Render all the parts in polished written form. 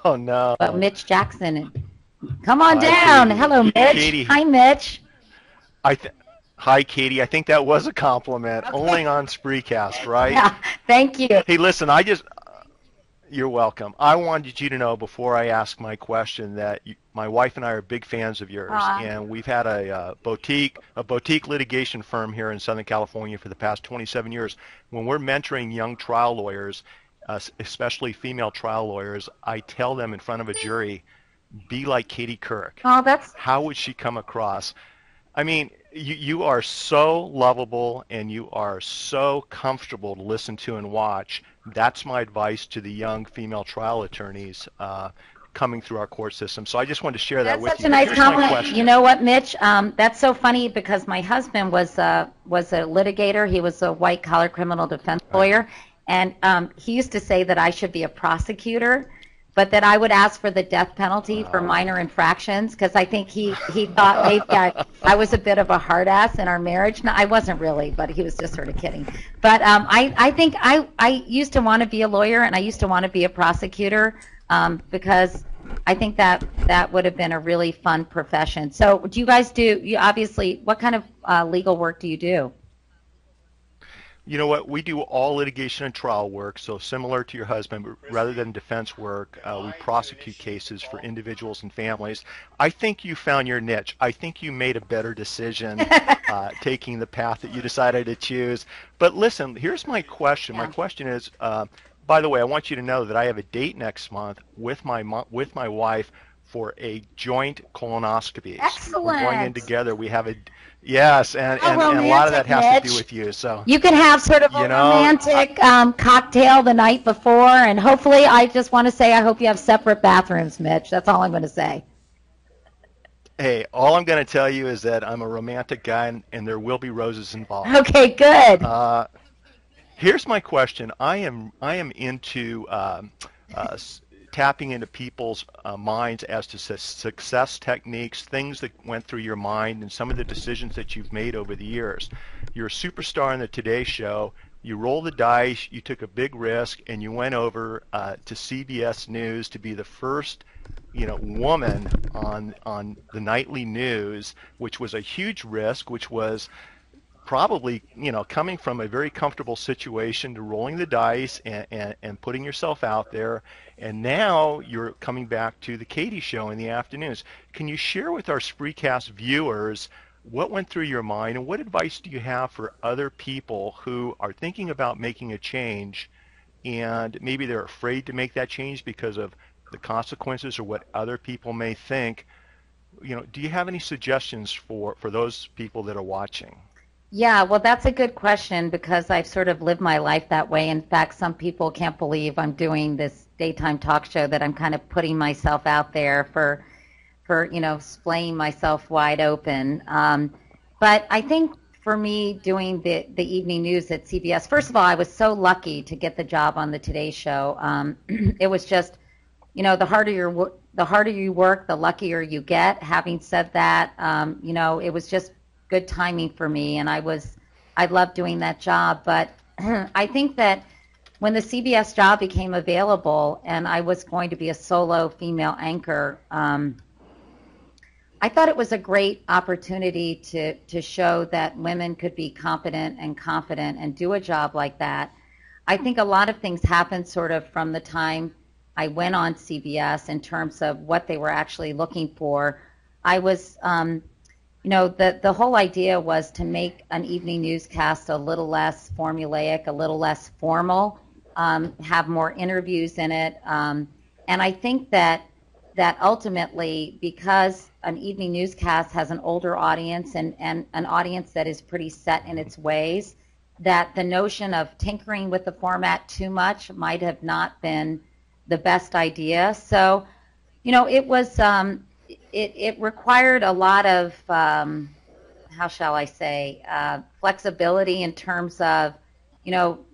Oh no. But Mitch Jackson, come on Hi, down. Katie. Hello, Mitch. Katie, Hi, Mitch. I th Hi, Katie. I think that was a compliment. Okay. Only on Spreecast, right? Yeah, thank you. Hey, listen, you're welcome. I wanted you to know before I ask my question that my wife and I are big fans of yours, Uh, and we've had a boutique litigation firm here in Southern California for the past 27 years. When we're mentoring young trial lawyers, especially female trial lawyers, I tell them in front of a jury, be like Katie Couric. oh, that's How would she come across? I mean, you are so lovable and you are so comfortable to listen to and watch. That's my advice to the young female trial attorneys coming through our court system. So I just wanted to share that that's with such you. a But nice here's my compliment. You question. know what, Mitch? That's so funny because my husband was a litigator. He was a white collar criminal defense Right. lawyer, and he used to say that I should be a prosecutor, but that I would ask for the death penalty for minor infractions because I think he thought maybe I was a bit of a hard ass in our marriage. No, I wasn't really, but he was just sort of kidding. But I think I used to want to be a lawyer and I used to want to be a prosecutor because I think that would have been a really fun profession. So do you guys you obviously, what kind of legal work do you do? You know what? We do all litigation and trial work, so similar to your husband, but rather than defense work, we prosecute cases for individuals and families. I think you found your niche. I think you made a better decision taking the path that you decided to choose. But listen, here's my question. My Yeah. question is, by the way, I want you to know that I have a date next month with with my wife for a joint colonoscopies. We're going in Excellent. together. We have a yes, How and a lot of that romantic, has to do Mitch. with you. So. You can have sort of a You know, romantic cocktail the night before, and hopefully, I just want to say I hope you have separate bathrooms, Mitch. That's all I'm going to say. hey, all I'm going to tell you is that I'm a romantic guy, and there will be roses involved. Okay, good. Uh, Here's my question. I am into tapping into people's minds as to success techniques, things that went through your mind, and some of the decisions that you've made over the years. You're a superstar in the Today Show. You rolled the dice. You took a big risk, and you went over to CBS News to be the first, woman on the nightly news, which was a huge risk, which was probably, coming from a very comfortable situation to rolling the dice and putting yourself out there. And now you're coming back to the Katie Show in the afternoons. Can you share with our Spreecast viewers what went through your mind and what advice do you have for other people who are thinking about making a change and maybe they're afraid to make that change because of the consequences or what other people may think? Do you have any suggestions for those people that are watching? Yeah, well, that's a good question because I've sort of lived my life that way. In fact, some people can't believe I'm doing this daytime talk show that I'm kind of putting myself out there for splaying myself wide open. But I think for me doing the evening news at CBS, first of all, I was so lucky to get the job on the Today Show. It was just, the harder you work, the luckier you get. Having said that, it was just good timing for me, and I loved doing that job. But I think that when the CBS job became available and I was going to be a solo female anchor, I thought it was a great opportunity to show that women could be competent and confident and do a job like that. I think a lot of things happened sort of from the time I went on CBS in terms of what they were actually looking for. I was, the whole idea was to make an evening newscast a little less formulaic, a little less formal, have more interviews in it. And I think that ultimately, because an evening newscast has an older audience and an audience that is pretty set in its ways, that the notion of tinkering with the format too much might have not been the best idea. So, it was it required a lot of how shall I say flexibility in terms of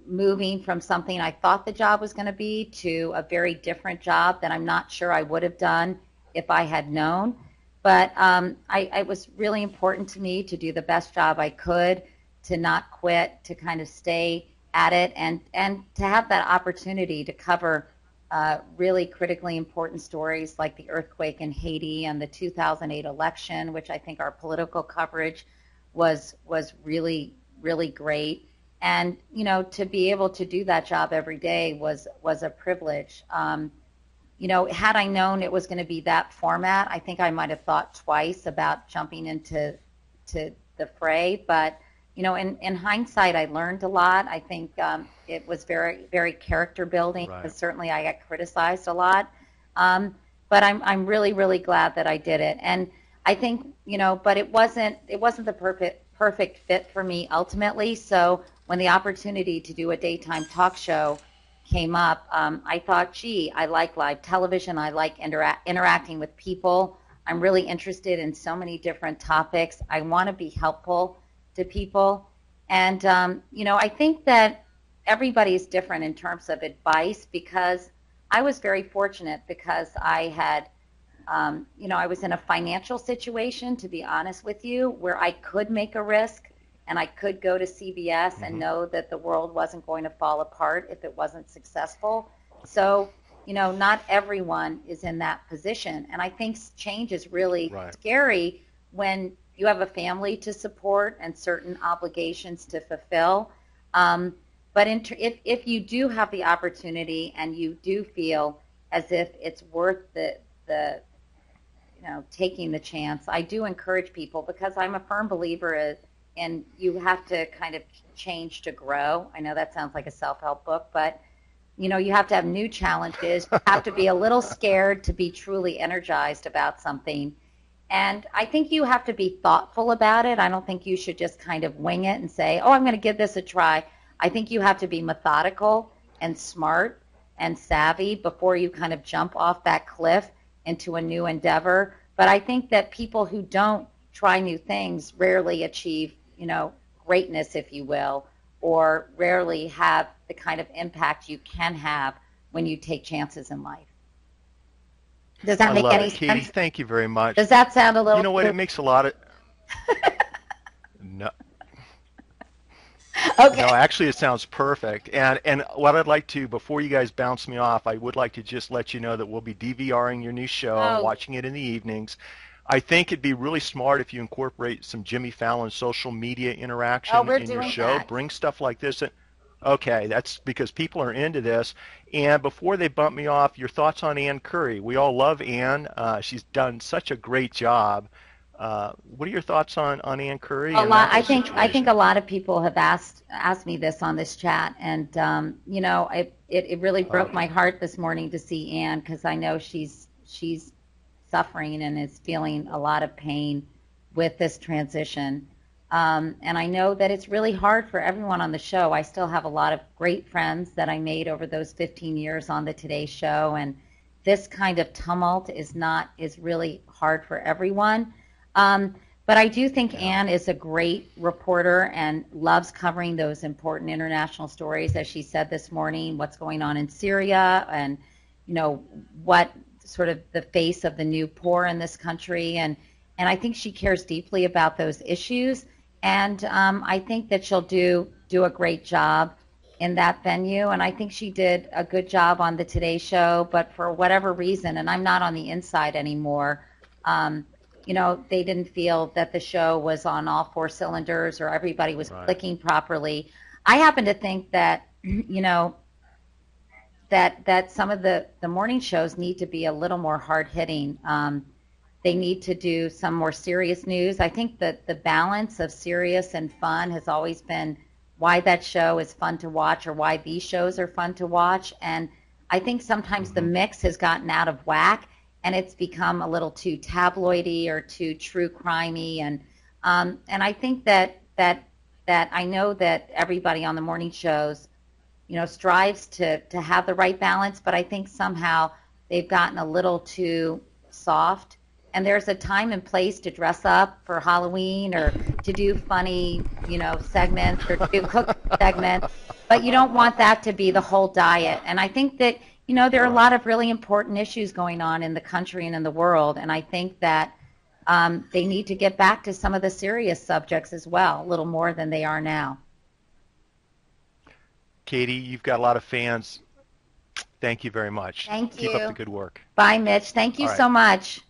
moving from something I thought the job was going to be to a very different job that I'm not sure I would have done if I had known. But it was really important to me to do the best job I could, to not quit, to kind of stay at it, and to have that opportunity to cover really critically important stories like the earthquake in Haiti and the 2008 election, which I think our political coverage was really, really great. And, to be able to do that job every day was a privilege. Had I known it was going to be that format, I think I might have thought twice about jumping into the fray. But, in hindsight, I learned a lot. I think it was very, very character building. Right. Because certainly I got criticized a lot. But I'm really, really glad that I did it. And I think, but it wasn't the perfect fit for me ultimately. So when the opportunity to do a daytime talk show came up, I thought, gee, I like live television. I like interacting with people. I'm really interested in so many different topics. I want to be helpful to people. And, I think that everybody's different in terms of advice, because I was very fortunate because I had, I was in a financial situation, to be honest with you, where I could make a risk and I could go to CBS and know that the world wasn't going to fall apart if it wasn't successful. So, not everyone is in that position. And I think change is really scary when you have a family to support and certain obligations to fulfill. But if you do have the opportunity and you do feel as if it's worth the taking the chance, I do encourage people, because I'm a firm believer in you have to kind of change to grow. I know that sounds like a self-help book, but you have to have new challenges. You have to be a little scared to be truly energized about something. And I think you have to be thoughtful about it. I don't think you should just kind of wing it and say, oh, I'm going to give this a try. I think you have to be methodical and smart and savvy before you kind of jump off that cliff into a new endeavor. But I think that people who don't try new things rarely achieve, greatness, if you will, or rarely have the kind of impact you can have when you take chances in life. Does that make any sense? Katie, thank you very much. Does that sound a little... You know what? It makes a lot of... No. Okay. No, actually, it sounds perfect. And what I'd like to, before you guys bounce me off, I would like to just let you know that we'll be DVRing your new show, watching it in the evenings. I think it'd be really smart if you incorporate some Jimmy Fallon social media interaction in your show. That. Bring stuff like this in. Okay, that's because people are into this. And before they bump me off, your thoughts on Ann Curry. We all love Ann. She's done such a great job. What are your thoughts on Ann Curry? I think a lot of people have asked me this on this chat, and it really broke my heart this morning to see Ann, because I know she's suffering and is feeling a lot of pain with this transition. And I know that it's really hard for everyone on the show. I still have a lot of great friends that I made over those 15 years on the Today Show, and this kind of tumult is really hard for everyone. But I do think Ann is a great reporter and loves covering those important international stories, as she said this morning, what's going on in Syria and, what sort of the face of the new poor in this country. And I think she cares deeply about those issues. And I think that she'll do a great job in that venue. And I think she did a good job on the Today Show, but for whatever reason, and I'm not on the inside anymore, they didn't feel that the show was on all four cylinders or everybody was clicking properly. I happen to think that, that some of the morning shows need to be a little more hard-hitting. They need to do some more serious news. I think that the balance of serious and fun has always been why that show is fun to watch, or why these shows are fun to watch. And I think sometimes the mix has gotten out of whack, and it's become a little too tabloidy or too true crimey. And I think that I know that everybody on the morning shows, strives to have the right balance, but I think somehow they've gotten a little too soft. And there's a time and place to dress up for Halloween or to do funny, segments or to do cooking segments, but you don't want that to be the whole diet. And I think that, there are a lot of really important issues going on in the country and in the world, and I think that they need to get back to some of the serious subjects as well, a little more than they are now. Katie, you've got a lot of fans. Thank you very much. Thank Keep up you. the good work. Bye, Mitch. Thank you All right. so much.